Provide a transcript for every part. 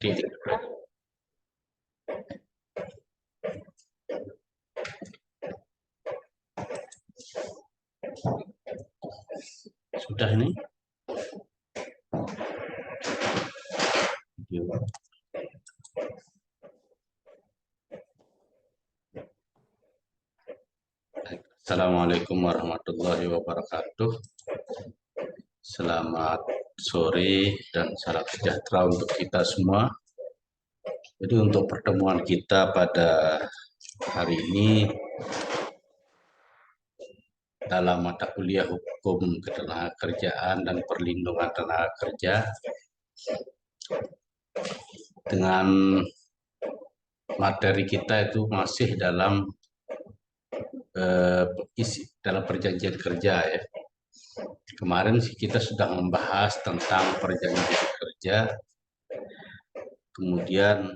Titik. Sudah ini? Assalamualaikum warahmatullahi wabarakatuh. Selamat sore dan salam sejahtera untuk kita semua. Jadi untuk pertemuan kita pada hari ini dalam mata kuliah Hukum Ketenagakerjaan dan Perlindungan Tenaga Kerja dengan materi kita itu masih dalam perjanjian kerja ya. Kemarin kita sudah membahas tentang perjanjian kerja, kemudian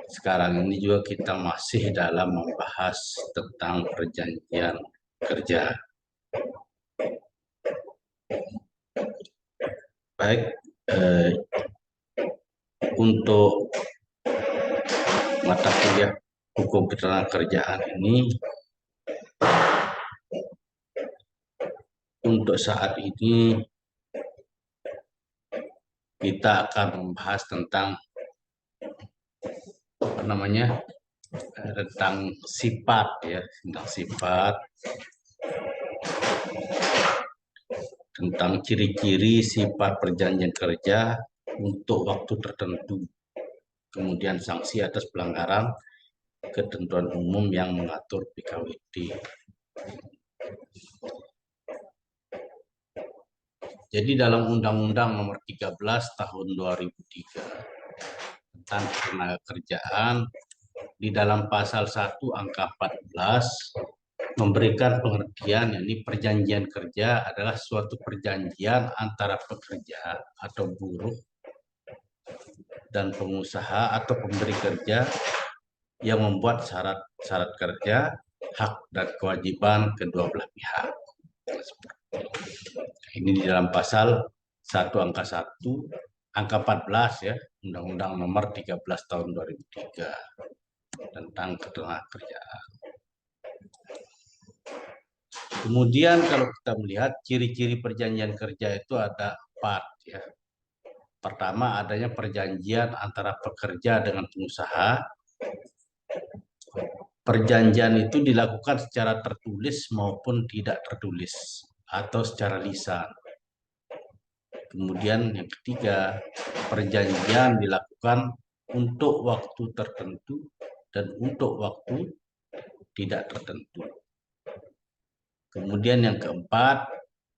sekarang ini juga kita masih dalam membahas tentang perjanjian kerja. Baik, untuk mata kuliah Hukum Ketenagakerjaan ini untuk saat ini kita akan membahas tentang tentang sifat ya, tentang sifat, tentang ciri-ciri sifat perjanjian kerja untuk waktu tertentu, kemudian sanksi atas pelanggaran ketentuan umum yang mengatur PKWT. Jadi dalam Undang-Undang Nomor 13 Tahun 2003 tentang Ketenagakerjaan, di dalam pasal 1 angka 14 memberikan pengertian, yakni perjanjian kerja adalah suatu perjanjian antara pekerja atau buruh dan pengusaha atau pemberi kerja yang membuat syarat-syarat kerja, hak dan kewajiban kedua belah pihak. Ini di dalam pasal 1 angka 1 angka 14 ya, Undang-Undang Nomor 13 Tahun 2003 tentang Ketenagakerjaan. Kemudian kalau kita melihat ciri-ciri perjanjian kerja itu ada 4 ya. Pertama, adanya perjanjian antara pekerja dengan pengusaha. Perjanjian itu dilakukan secara tertulis maupun tidak tertulis atau secara lisan. Kemudian yang ketiga, perjanjian dilakukan untuk waktu tertentu dan untuk waktu tidak tertentu. Kemudian yang keempat,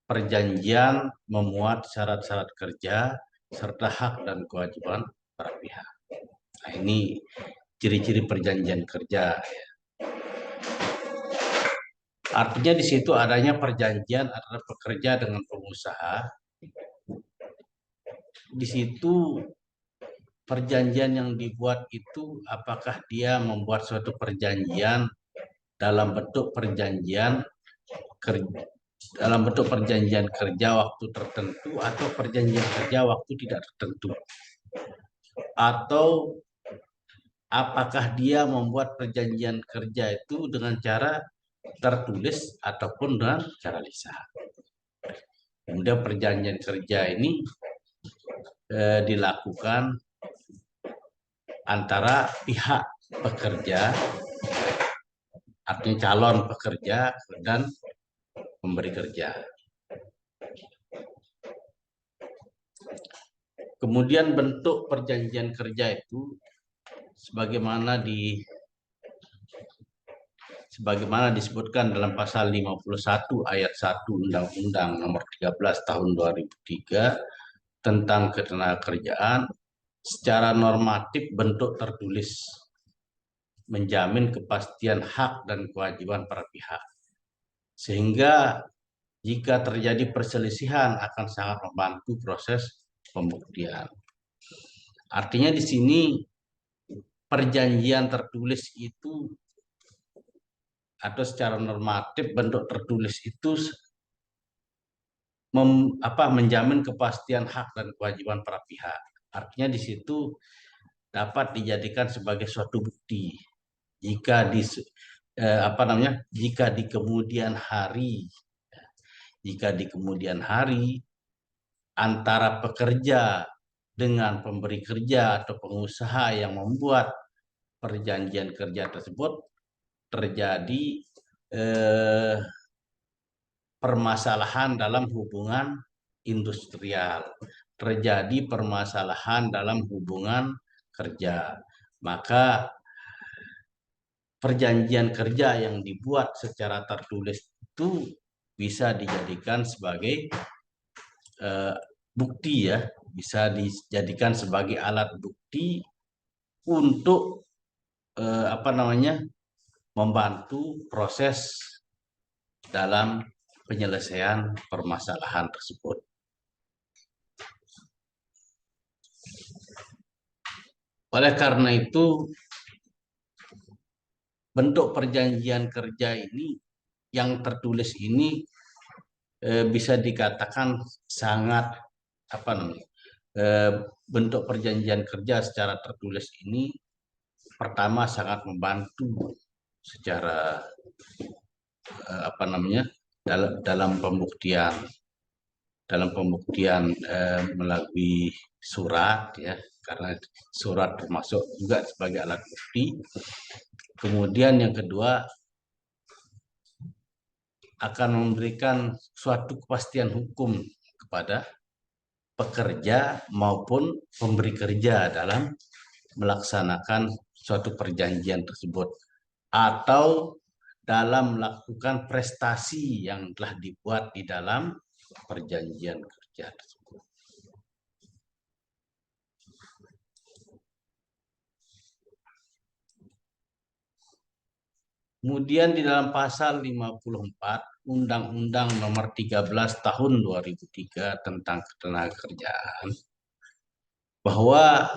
perjanjian memuat syarat-syarat kerja serta hak dan kewajiban para pihak. Nah, ini ciri-ciri perjanjian kerja. Artinya di situ adanya perjanjian antara pekerja dengan pengusaha. Di situ perjanjian yang dibuat itu apakah dia membuat suatu perjanjian dalam bentuk perjanjian kerja waktu tertentu atau perjanjian kerja waktu tidak tertentu, atau apakah dia membuat perjanjian kerja itu dengan cara tertulis ataupun dengan cara lisan. Kemudian perjanjian kerja ini dilakukan antara pihak pekerja, artinya calon pekerja, dan pemberi kerja. Kemudian bentuk perjanjian kerja itu sebagaimana disebutkan dalam pasal 51 ayat 1 Undang-Undang Nomor 13 Tahun 2003 tentang Ketenagakerjaan, secara normatif bentuk tertulis menjamin kepastian hak dan kewajiban para pihak. Sehingga jika terjadi perselisihan akan sangat membantu proses pembuktian. Artinya di sini perjanjian tertulis itu atau secara normatif bentuk tertulis itu menjamin kepastian hak dan kewajiban para pihak. Artinya di situ dapat dijadikan sebagai suatu bukti jika jika di kemudian hari antara pekerja dengan pemberi kerja atau pengusaha yang membuat perjanjian kerja tersebut terjadi eh, permasalahan dalam hubungan industrial, terjadi permasalahan dalam hubungan kerja, maka perjanjian kerja yang dibuat secara tertulis itu bisa dijadikan sebagai bukti ya, bisa dijadikan sebagai alat bukti untuk membantu proses dalam penyelesaian permasalahan tersebut. Oleh karena itu, bentuk perjanjian kerja ini yang tertulis ini bisa dikatakan sangat bentuk perjanjian kerja secara tertulis ini pertama sangat membantu secara dalam pembuktian melalui surat ya, karena surat termasuk juga sebagai alat bukti. Kemudian yang kedua akan memberikan suatu kepastian hukum kepada pekerja maupun pemberi kerja dalam melaksanakan suatu perjanjian tersebut atau dalam melakukan prestasi yang telah dibuat di dalam perjanjian kerja tersebut. Kemudian di dalam pasal 54 Undang-Undang Nomor 13 Tahun 2003 tentang Ketenagakerjaan bahwa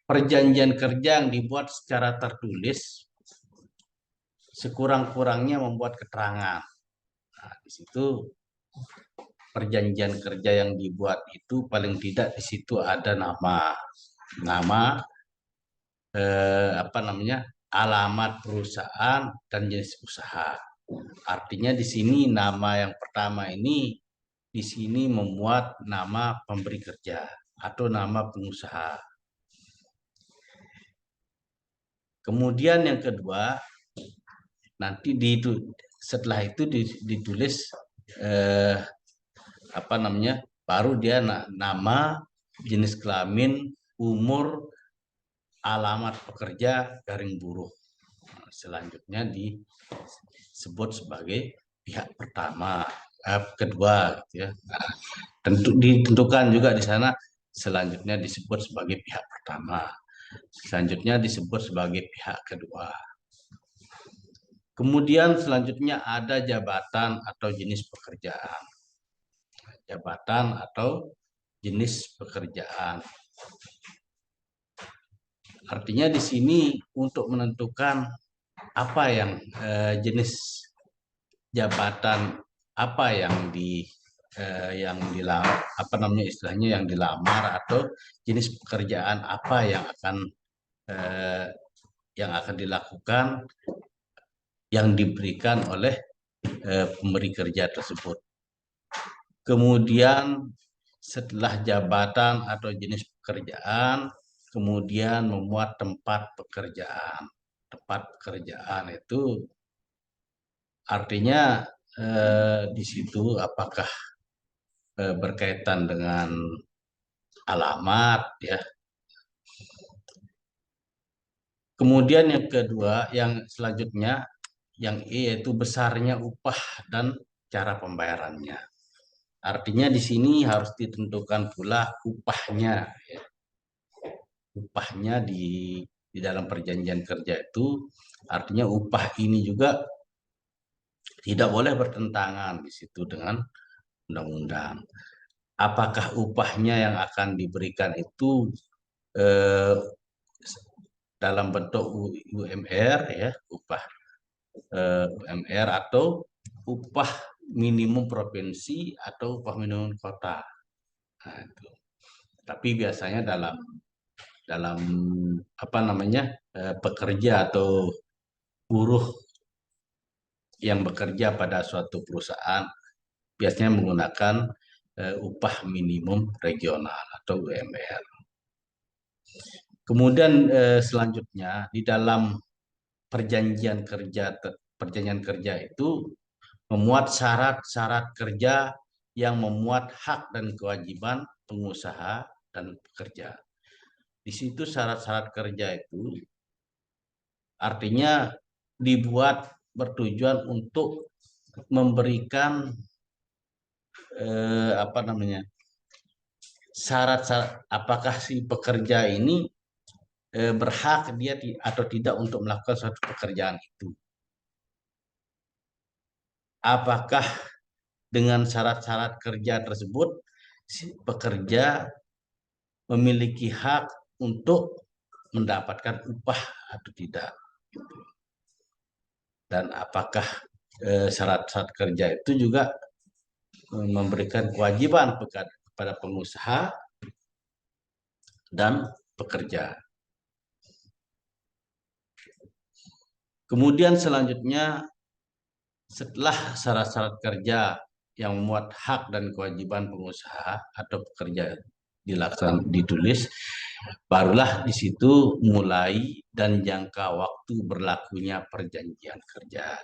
perjanjian kerja yang dibuat secara tertulis sekurang-kurangnya membuat keterangan. Nah, di situ perjanjian kerja yang dibuat itu paling tidak di situ ada nama alamat perusahaan dan jenis usaha. Artinya di sini nama yang pertama ini di sini memuat nama pemberi kerja atau nama pengusaha. Kemudian yang kedua, nanti setelah itu ditulis baru dia nama, jenis kelamin, umur, alamat pekerja, garing buruh. Selanjutnya disebut sebagai pihak pertama, kedua, gitu ya. Nah, ditentukan juga di sana selanjutnya disebut sebagai pihak pertama, selanjutnya disebut sebagai pihak kedua. Kemudian selanjutnya ada jabatan atau jenis pekerjaan. Jabatan atau jenis pekerjaan. Artinya di sini untuk menentukan apa yang jenis jabatan apa yang yang dilamar atau jenis pekerjaan apa yang akan dilakukan yang diberikan oleh pemberi kerja tersebut. Kemudian setelah jabatan atau jenis pekerjaan, kemudian memuat tempat pekerjaan. Tempat pekerjaan itu artinya di situ apakah berkaitan dengan alamat ya. Kemudian yang kedua, yang selanjutnya yang yaitu besarnya upah dan cara pembayarannya. Artinya di sini harus ditentukan pula upahnya ya. Upahnya di dalam perjanjian kerja itu artinya upah ini juga tidak boleh bertentangan di situ dengan undang-undang. Apakah upahnya yang akan diberikan itu dalam bentuk UMR ya, upah UMR atau upah minimum provinsi atau upah minimum kota. Nah, itu. Tapi biasanya dalam dalam apa namanya pekerja atau buruh yang bekerja pada suatu perusahaan biasanya menggunakan upah minimum regional atau UMR. Kemudian selanjutnya di dalam perjanjian kerja itu memuat syarat-syarat kerja yang memuat hak dan kewajiban pengusaha dan pekerja. Di situ syarat-syarat kerja itu artinya dibuat bertujuan untuk memberikan apa namanya syarat-syarat apakah si pekerja ini berhak dia atau tidak untuk melakukan suatu pekerjaan itu. Apakah dengan syarat-syarat kerja tersebut si pekerja memiliki hak untuk mendapatkan upah atau tidak. Dan apakah syarat-syarat kerja itu juga memberikan kewajiban kepada pengusaha dan pekerja. Kemudian selanjutnya setelah syarat-syarat kerja yang memuat hak dan kewajiban pengusaha atau pekerja ditulis, barulah di situ mulai dan jangka waktu berlakunya perjanjian kerja.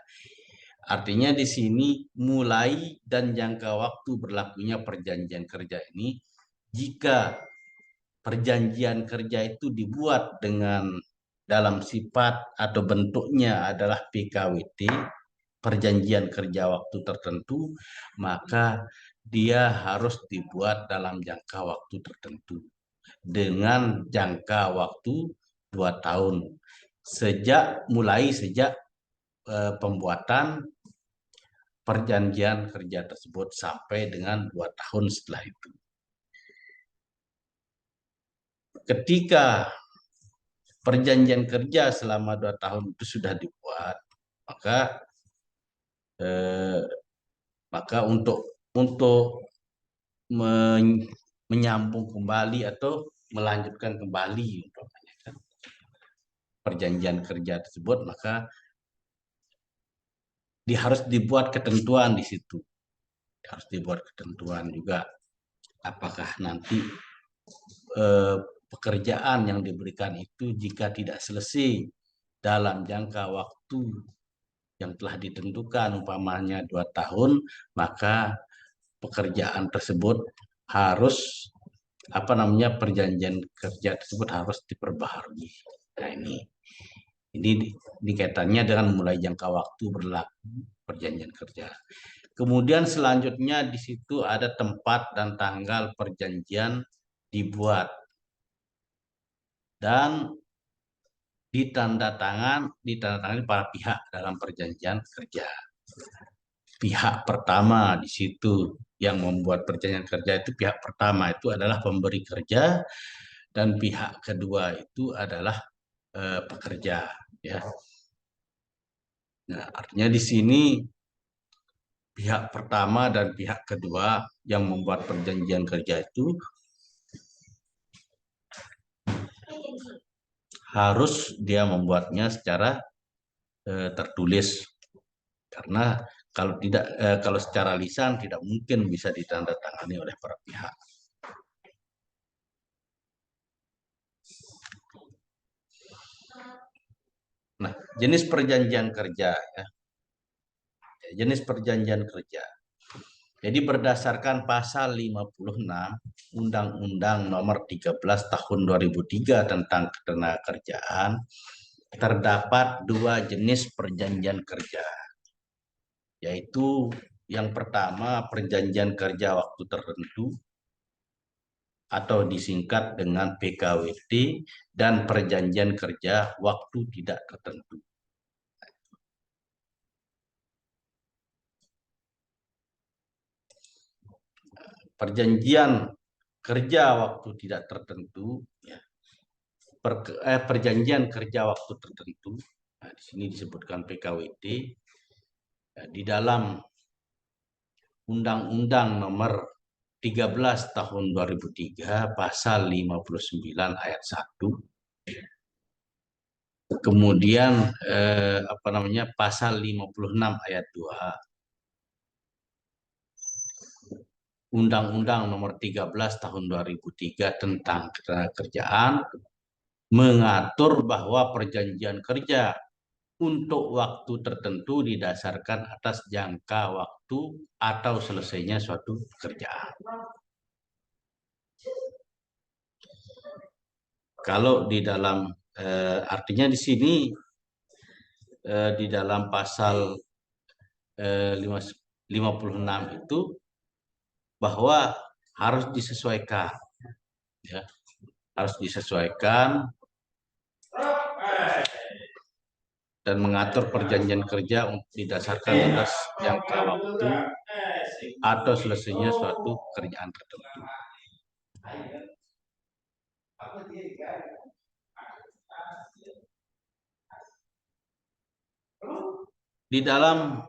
Artinya di sini mulai dan jangka waktu berlakunya perjanjian kerja ini jika perjanjian kerja itu dibuat dengan dalam sifat atau bentuknya adalah PKWT, perjanjian kerja waktu tertentu, maka dia harus dibuat dalam jangka waktu tertentu dengan jangka waktu 2 tahun sejak pembuatan perjanjian kerja tersebut sampai dengan 2 tahun setelah itu. Ketika perjanjian kerja selama 2 tahun itu sudah dibuat, maka eh, untuk menyambung kembali atau melanjutkan kembali perjanjian kerja tersebut, maka harus dibuat ketentuan di situ. Harus dibuat ketentuan juga apakah nanti pekerjaan yang diberikan itu jika tidak selesai dalam jangka waktu yang telah ditentukan umpamanya 2 tahun, maka pekerjaan tersebut harus perjanjian kerja tersebut harus diperbaharui. Nah, ini dikaitannya dengan mulai jangka waktu berlaku perjanjian kerja. Kemudian selanjutnya di situ ada tempat dan tanggal perjanjian dibuat dan ditandatangani para pihak dalam perjanjian kerja. Pihak pertama di situ yang membuat perjanjian kerja itu pihak pertama itu adalah pemberi kerja dan pihak kedua itu adalah pekerja, ya. Nah, artinya di sini pihak pertama dan pihak kedua yang membuat perjanjian kerja itu harus dia membuatnya secara tertulis, karena kalau secara lisan tidak mungkin bisa ditandatangani oleh para pihak. Nah, jenis perjanjian kerja, ya. Jenis perjanjian kerja. Jadi berdasarkan pasal 56 Undang-Undang Nomor 13 Tahun 2003 tentang Ketenagakerjaan, terdapat 2 jenis perjanjian kerja, yaitu yang pertama perjanjian kerja waktu tertentu atau disingkat dengan PKWT dan perjanjian kerja waktu tidak tertentu. Perjanjian kerja waktu tidak tertentu, ya. Perjanjian kerja waktu tertentu, nah, di sini disebutkan PKWT. Di dalam Undang-Undang Nomor 13 Tahun 2003 Pasal 59 Ayat 1. Kemudian Pasal 56 Ayat 2. Undang-Undang Nomor 13 Tahun 2003 tentang Ketenagakerjaan mengatur bahwa perjanjian kerja untuk waktu tertentu didasarkan atas jangka waktu atau selesainya suatu pekerjaan. Kalau di dalam artinya di sini di dalam pasal 56 itu bahwa harus disesuaikan, ya, harus disesuaikan dan mengatur perjanjian kerja didasarkan atas jangka waktu atau selesainya suatu pekerjaan tertentu. Di dalam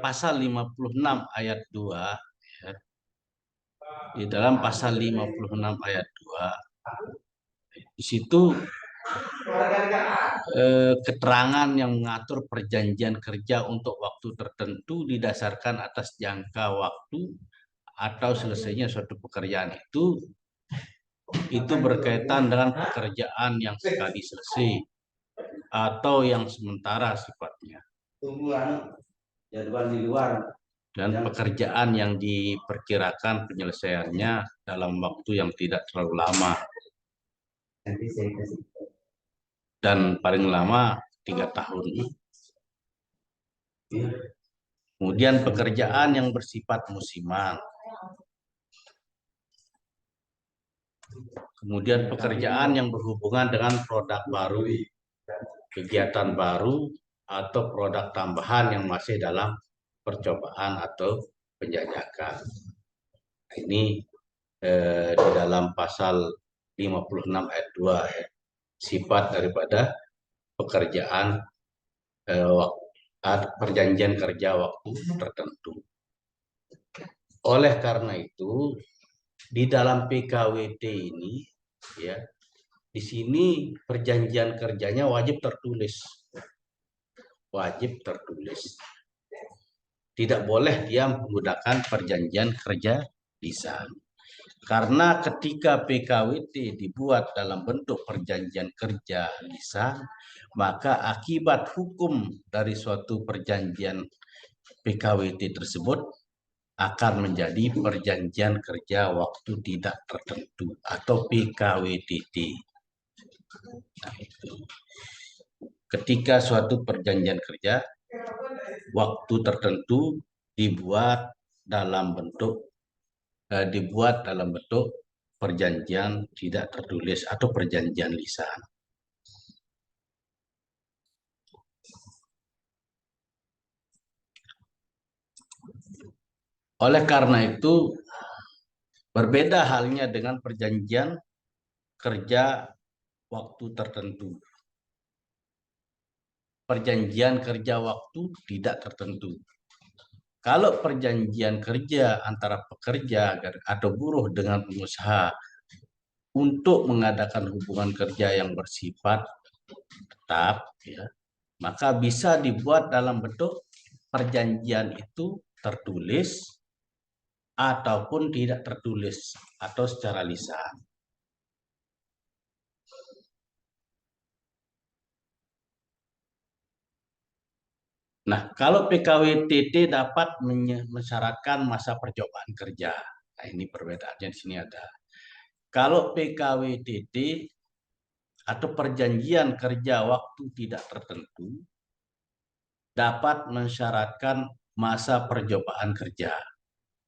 pasal 56 ayat 2, ya, di dalam pasal 56 ayat 2, di situ keterangan yang mengatur perjanjian kerja untuk waktu tertentu didasarkan atas jangka waktu atau selesainya suatu pekerjaan itu berkaitan dengan pekerjaan yang sekali selesai atau yang sementara sifatnya, dan pekerjaan yang diperkirakan penyelesaiannya dalam waktu yang tidak terlalu lama dan paling lama 3 tahun. Kemudian pekerjaan yang bersifat musiman. Kemudian pekerjaan yang berhubungan dengan produk baru, kegiatan baru, atau produk tambahan yang masih dalam percobaan atau penjajakan. Ini di dalam pasal 56 ayat 2, ya, sifat daripada pekerjaan perjanjian kerja waktu tertentu. Oleh karena itu, di dalam PKWT ini, ya, di sini perjanjian kerjanya wajib tertulis. Wajib tertulis. Tidak boleh dia menggunakan perjanjian kerja lisan. Karena ketika PKWT dibuat dalam bentuk perjanjian kerja lisan, maka akibat hukum dari suatu perjanjian PKWT tersebut akan menjadi perjanjian kerja waktu tidak tertentu atau PKWTT. Nah, itu. Ketika suatu perjanjian kerja waktu tertentu dibuat dalam bentuk perjanjian tidak tertulis atau perjanjian lisan. Oleh karena itu, berbeda halnya dengan perjanjian kerja waktu tertentu. Perjanjian kerja waktu tidak tertentu. Kalau perjanjian kerja antara pekerja atau buruh dengan pengusaha untuk mengadakan hubungan kerja yang bersifat tetap, ya, maka bisa dibuat dalam bentuk perjanjian itu tertulis ataupun tidak tertulis atau secara lisan. Nah, kalau PKWTT dapat mensyaratkan masa percobaan kerja. Nah, ini perbedaannya di sini ada. Kalau PKWTT atau perjanjian kerja waktu tidak tertentu dapat mensyaratkan masa percobaan kerja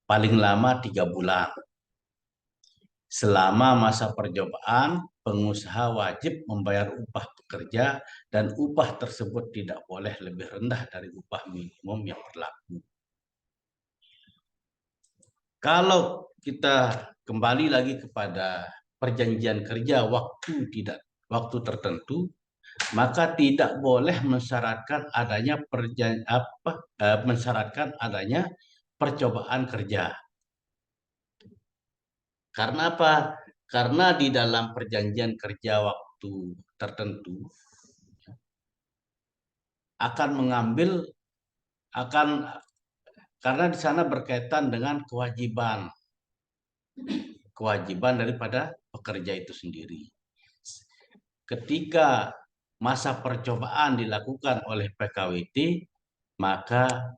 paling lama 3 bulan. Selama masa percobaan, pengusaha wajib membayar upah pekerja dan upah tersebut tidak boleh lebih rendah dari upah minimum yang berlaku. Kalau kita kembali lagi kepada perjanjian kerja waktu tertentu, maka tidak boleh mensyaratkan adanya percobaan kerja. Karena apa? Karena di dalam perjanjian kerja waktu tertentu akan mengambil akan karena di sana berkaitan dengan kewajiban daripada pekerja itu sendiri. Ketika masa percobaan dilakukan oleh PKWT, maka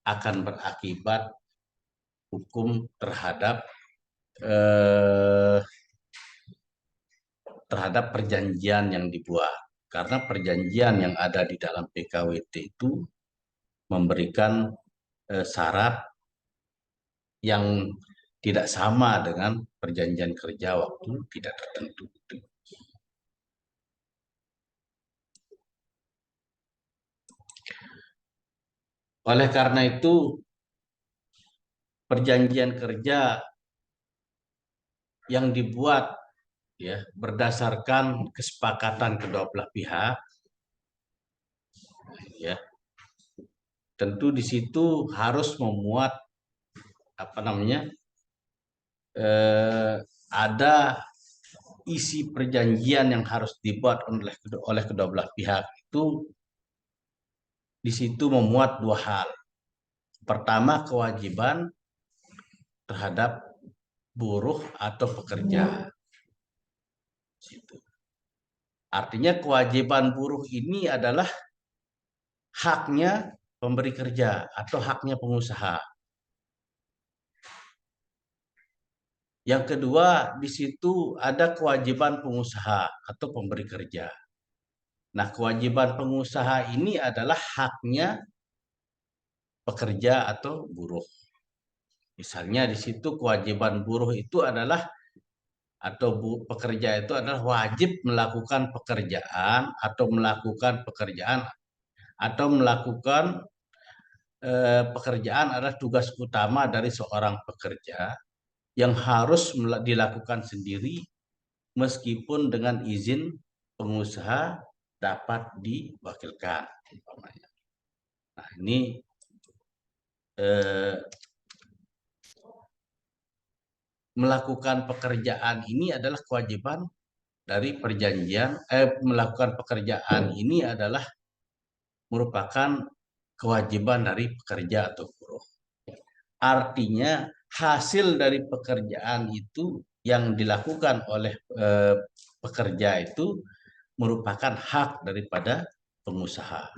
akan berakibat hukum eh, terhadap perjanjian yang dibuat. Karena perjanjian yang ada di dalam PKWT itu memberikan syarat yang tidak sama dengan perjanjian kerja waktu tidak tertentu. Oleh karena itu, perjanjian kerja yang dibuat ya berdasarkan kesepakatan kedua belah pihak, ya tentu di situ harus memuat apa namanya ada isi perjanjian yang harus dibuat oleh kedua belah pihak itu di situ memuat dua hal. Pertama, kewajiban terhadap buruh atau pekerja. Artinya kewajiban buruh ini adalah haknya pemberi kerja atau haknya pengusaha. Yang kedua, di situ ada kewajiban pengusaha atau pemberi kerja. Nah, kewajiban pengusaha ini adalah haknya pekerja atau buruh. Misalnya di situ kewajiban buruh itu adalah pekerja itu adalah wajib melakukan pekerjaan pekerjaan adalah tugas utama dari seorang pekerja yang harus dilakukan sendiri meskipun dengan izin pengusaha dapat diwakilkan. Nah, ini melakukan pekerjaan ini adalah kewajiban dari perjanjian. Melakukan pekerjaan ini adalah merupakan kewajiban dari pekerja atau buruh. Artinya hasil dari pekerjaan itu yang dilakukan oleh pekerja itu merupakan hak daripada pengusaha.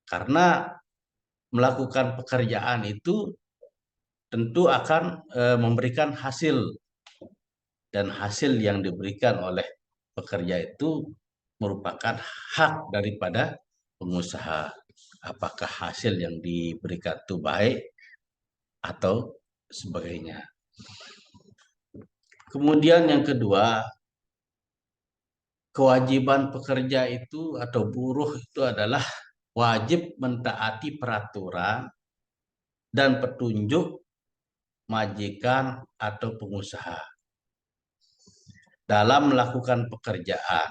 Karena melakukan pekerjaan itu tentu akan memberikan hasil, dan hasil yang diberikan oleh pekerja itu merupakan hak daripada pengusaha. Apakah hasil yang diberikan itu baik atau sebagainya. Kemudian yang kedua, kewajiban pekerja itu atau buruh itu adalah wajib mentaati peraturan dan petunjuk majikan atau pengusaha dalam melakukan pekerjaan.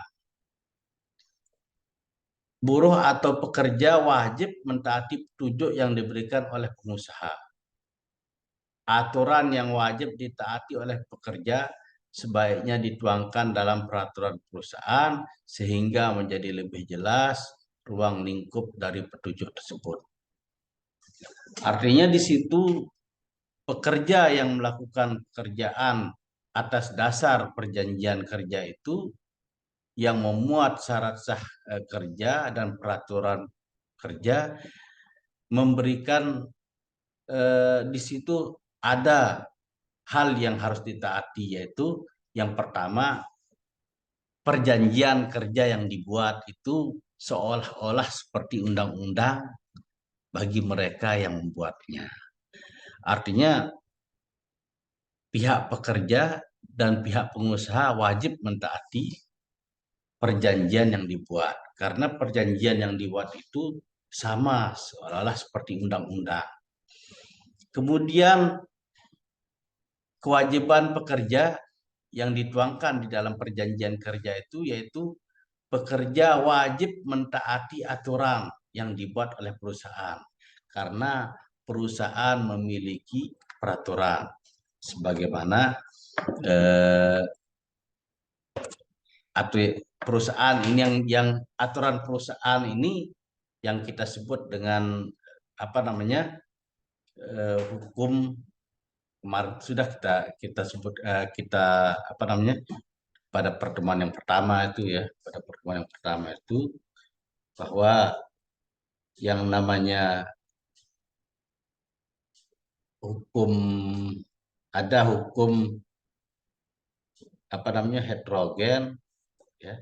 Buruh atau pekerja wajib mentaati petunjuk yang diberikan oleh pengusaha. Aturan yang wajib ditaati oleh pekerja sebaiknya dituangkan dalam peraturan perusahaan sehingga menjadi lebih jelas ruang lingkup dari petunjuk tersebut. Artinya di situ pekerja yang melakukan pekerjaan atas dasar perjanjian kerja itu yang memuat syarat sah kerja dan peraturan kerja memberikan di situ ada hal yang harus ditaati, yaitu yang pertama perjanjian kerja yang dibuat itu seolah-olah seperti undang-undang bagi mereka yang membuatnya. Artinya pihak pekerja dan pihak pengusaha wajib mentaati perjanjian yang dibuat. Karena perjanjian yang dibuat itu sama seolah-olah seperti undang-undang. Kemudian kewajiban pekerja yang dituangkan di dalam perjanjian kerja itu yaitu pekerja wajib mentaati aturan yang dibuat oleh perusahaan. Karena perusahaan memiliki peraturan sebagaimana atau perusahaan ini yang aturan perusahaan ini yang kita sebut dengan apa namanya hukum kemarin sudah kita sebut kita apa namanya pada pertemuan yang pertama itu ya, pada pertemuan yang pertama itu bahwa yang namanya hukum, ada hukum apa namanya heterogen ya,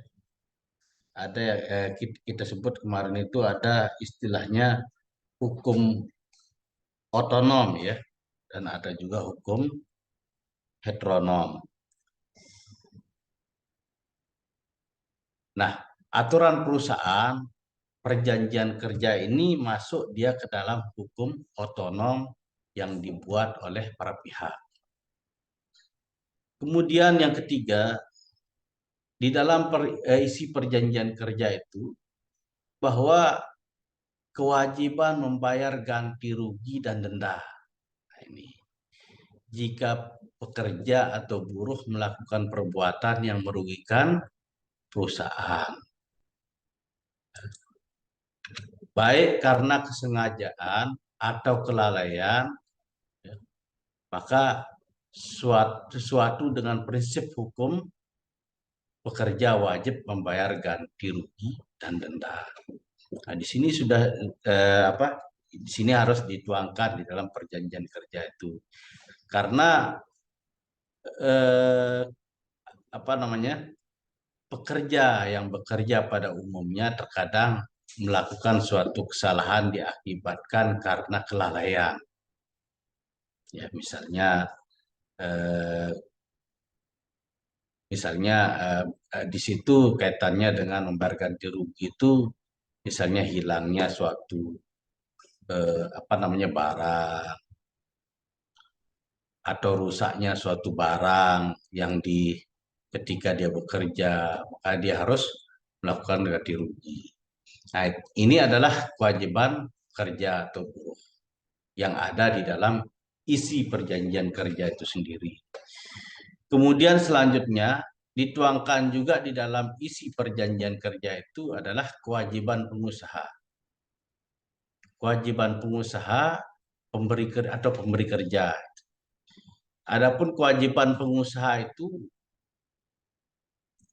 ada kita sebut kemarin itu ada istilahnya hukum otonom ya, dan ada juga hukum heteronom. Nah, aturan perusahaan perjanjian kerja ini masuk dia ke dalam hukum otonom yang dibuat oleh para pihak. Kemudian yang ketiga, di dalam isi perjanjian kerja itu bahwa kewajiban membayar ganti rugi dan denda. Nah, ini jika pekerja atau buruh melakukan perbuatan yang merugikan perusahaan, baik karena kesengajaan atau kelalaian, ya, maka sesuatu dengan prinsip hukum pekerja wajib membayar ganti rugi dan denda. Nah, di sini sudah di sini harus dituangkan di dalam perjanjian kerja itu, karena eh, apa namanya pekerja yang bekerja pada umumnya terkadang melakukan suatu kesalahan diakibatkan karena kelalaian. Ya, eh, misalnya di situ kaitannya dengan membayar ganti rugi itu misalnya hilangnya suatu apa namanya barang atau rusaknya suatu barang yang ketika dia bekerja, maka dia harus melakukan ganti rugi. Nah, ini adalah kewajiban kerja atau buruh yang ada di dalam isi perjanjian kerja itu sendiri. Kemudian selanjutnya dituangkan juga di dalam isi perjanjian kerja itu adalah kewajiban pengusaha. Kewajiban pengusaha atau pemberi kerja. Adapun kewajiban pengusaha itu,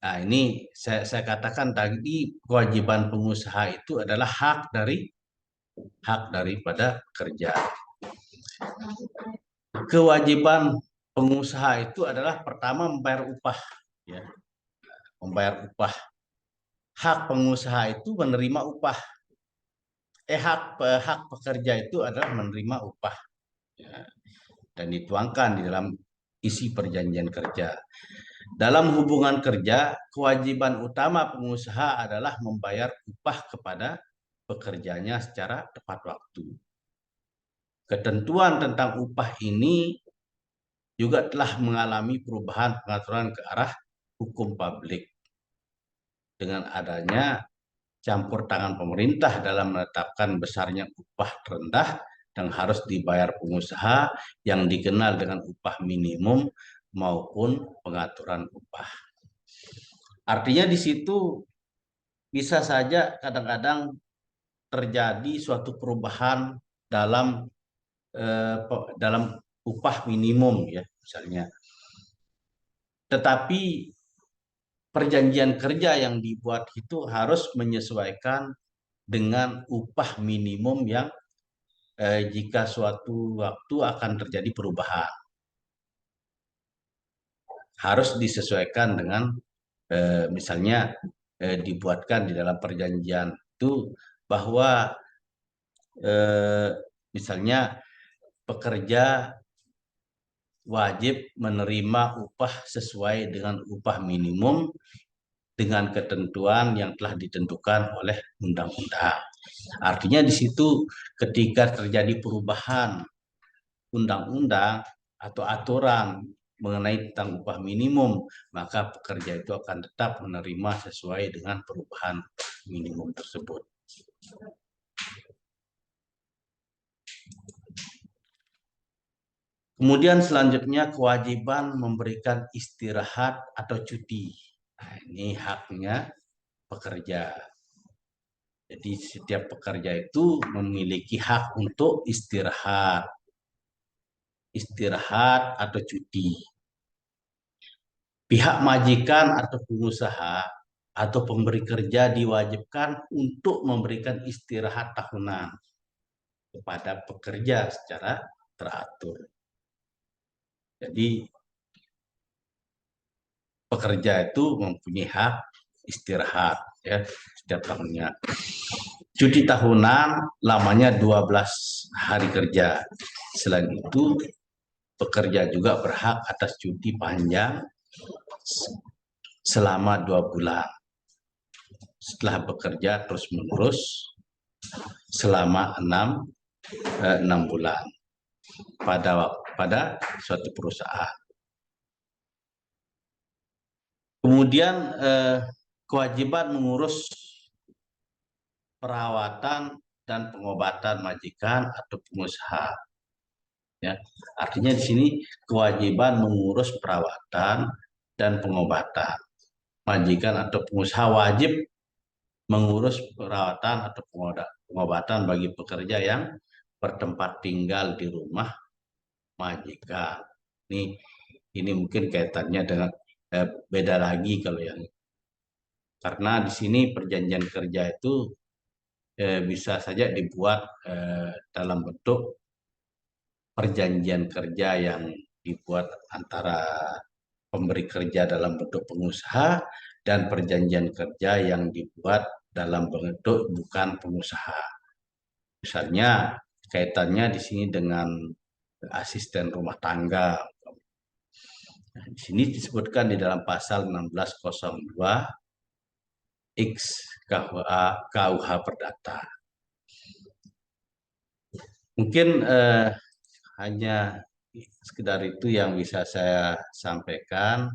nah ini saya katakan tadi kewajiban pengusaha itu adalah hak daripada pekerja. Kewajiban pengusaha itu adalah pertama membayar upah, ya, membayar upah. Hak pengusaha itu menerima upah. Hak pekerja itu adalah menerima upah, ya, dan dituangkan di dalam isi perjanjian kerja. Dalam hubungan kerja, kewajiban utama pengusaha adalah membayar upah kepada pekerjanya secara tepat waktu. Ketentuan tentang upah ini juga telah mengalami perubahan pengaturan ke arah hukum publik dengan adanya campur tangan pemerintah dalam menetapkan besarnya upah rendah yang harus dibayar pengusaha yang dikenal dengan upah minimum maupun pengaturan upah. Artinya di situ bisa saja kadang-kadang terjadi suatu perubahan dalam dalam upah minimum ya misalnya. Tetapi perjanjian kerja yang dibuat itu harus menyesuaikan dengan upah minimum yang jika suatu waktu akan terjadi perubahan. Harus disesuaikan dengan misalnya dibuatkan di dalam perjanjian itu bahwa misalnya pekerja wajib menerima upah sesuai dengan upah minimum dengan ketentuan yang telah ditentukan oleh undang-undang. Artinya di situ ketika terjadi perubahan undang-undang atau aturan mengenai tentang upah minimum, maka pekerja itu akan tetap menerima sesuai dengan perubahan minimum tersebut. Kemudian selanjutnya kewajiban memberikan istirahat atau cuti. Nah, ini haknya pekerja. Jadi setiap pekerja itu memiliki hak untuk istirahat atau cuti. Pihak majikan atau pengusaha atau pemberi kerja diwajibkan untuk memberikan istirahat tahunan kepada pekerja secara teratur. Jadi pekerja itu mempunyai hak istirahat ya setiap tahunnya. Cuti tahunan lamanya 12 hari kerja. Selain itu, pekerja juga berhak atas cuti panjang selama 2 bulan. Setelah bekerja terus-menerus selama 6 bulan pada suatu perusahaan. Kemudian kewajiban mengurus perawatan dan pengobatan majikan atau pengusaha. Ya, artinya di sini kewajiban mengurus perawatan dan pengobatan. Majikan atau pengusaha wajib mengurus perawatan atau pengobatan bagi pekerja yang bertempat tinggal di rumah majikan. Ini mungkin kaitannya dengan beda lagi kalau yang karena di sini perjanjian kerja itu bisa saja dibuat dalam bentuk perjanjian kerja yang dibuat antara pemberi kerja dalam bentuk pengusaha dan perjanjian kerja yang dibuat dalam bentuk bukan pengusaha. Misalnya kaitannya di sini dengan asisten rumah tangga. Nah, di sini disebutkan di dalam pasal 1602 X KUH Perdata. Mungkin hanya sekedar itu yang bisa saya sampaikan,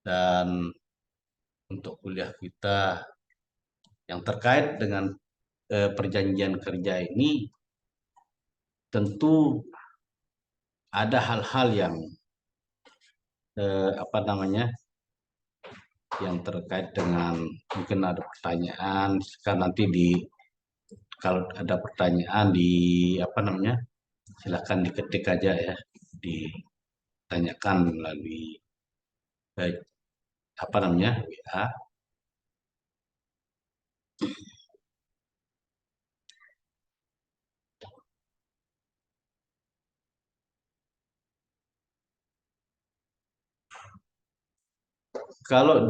dan untuk kuliah kita yang terkait dengan perjanjian kerja ini tentu ada hal-hal yang yang terkait dengan mungkin ada pertanyaan kan nanti kalau ada pertanyaan silakan diketik aja ya, ditanyakan melalui WA. Kalau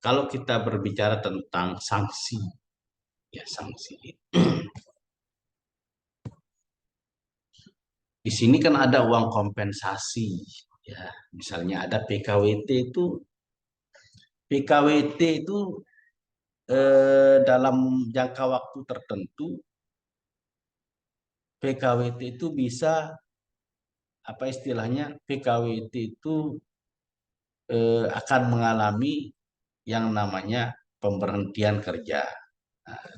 kalau kita berbicara tentang sanksi, ya sanksi. Di sini kan ada uang kompensasi, ya. Misalnya ada PKWT itu, dalam jangka waktu tertentu, PKWT itu bisa PKWT itu akan mengalami yang namanya pemberhentian kerja. Nah,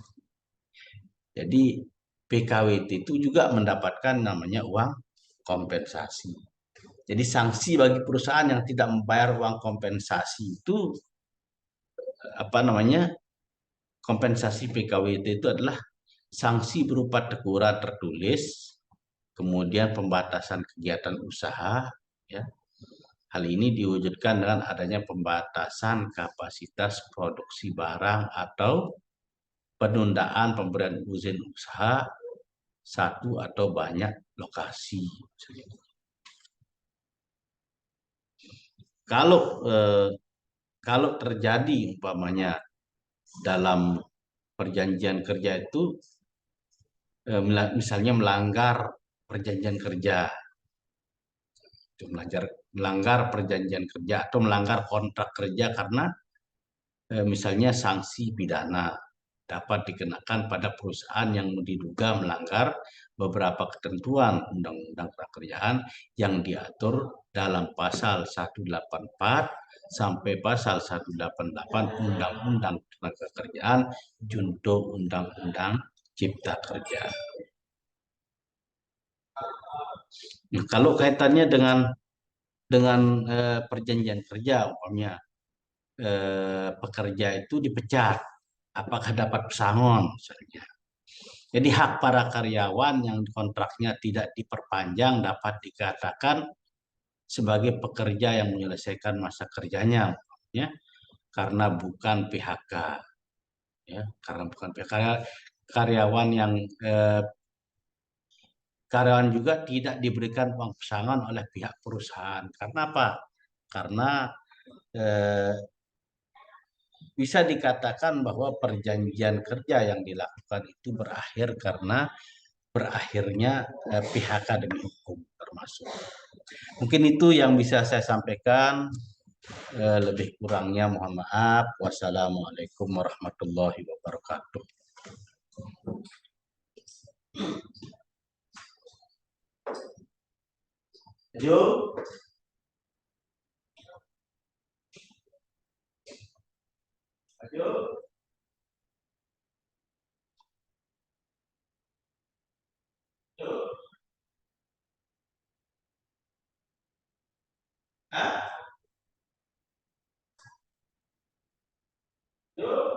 jadi PKWT itu juga mendapatkan namanya uang kompensasi. Jadi sanksi bagi perusahaan yang tidak membayar uang kompensasi itu kompensasi PKWT itu adalah sanksi berupa teguran tertulis, kemudian pembatasan kegiatan usaha, ya. Hal ini diwujudkan dengan adanya pembatasan kapasitas produksi barang atau penundaan pemberian izin usaha satu atau banyak lokasi. Kalau terjadi umpamanya dalam perjanjian kerja itu misalnya melanggar perjanjian kerja, melanggar perjanjian kerja atau melanggar kontrak kerja karena misalnya sanksi pidana dapat dikenakan pada perusahaan yang diduga melanggar beberapa ketentuan Undang-Undang Prakerjaan yang diatur dalam pasal 184 sampai pasal 188 Undang-Undang Tenaga Kerjaan junto Undang-Undang Cipta Kerja. Nah, kalau kaitannya dengan perjanjian kerja, umpamanya pekerja itu dipecat, apakah dapat pesangon misalnya. Jadi hak para karyawan yang kontraknya tidak diperpanjang dapat dikatakan sebagai pekerja yang menyelesaikan masa kerjanya, ya, karena bukan PHK, ya, karena bukan PHK. Karyawan yang karyawan juga tidak diberikan uang pesangon oleh pihak perusahaan. Karena apa? Karena eh, bisa dikatakan bahwa perjanjian kerja yang dilakukan itu berakhir karena berakhirnya PHK demi hukum termasuk. Mungkin itu yang bisa saya sampaikan. Lebih kurangnya mohon maaf. Wassalamualaikum warahmatullahi wabarakatuh. Yuk. Yuk. Yuk. Hah? Yuk.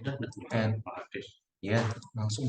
Sudah, ya, langsung.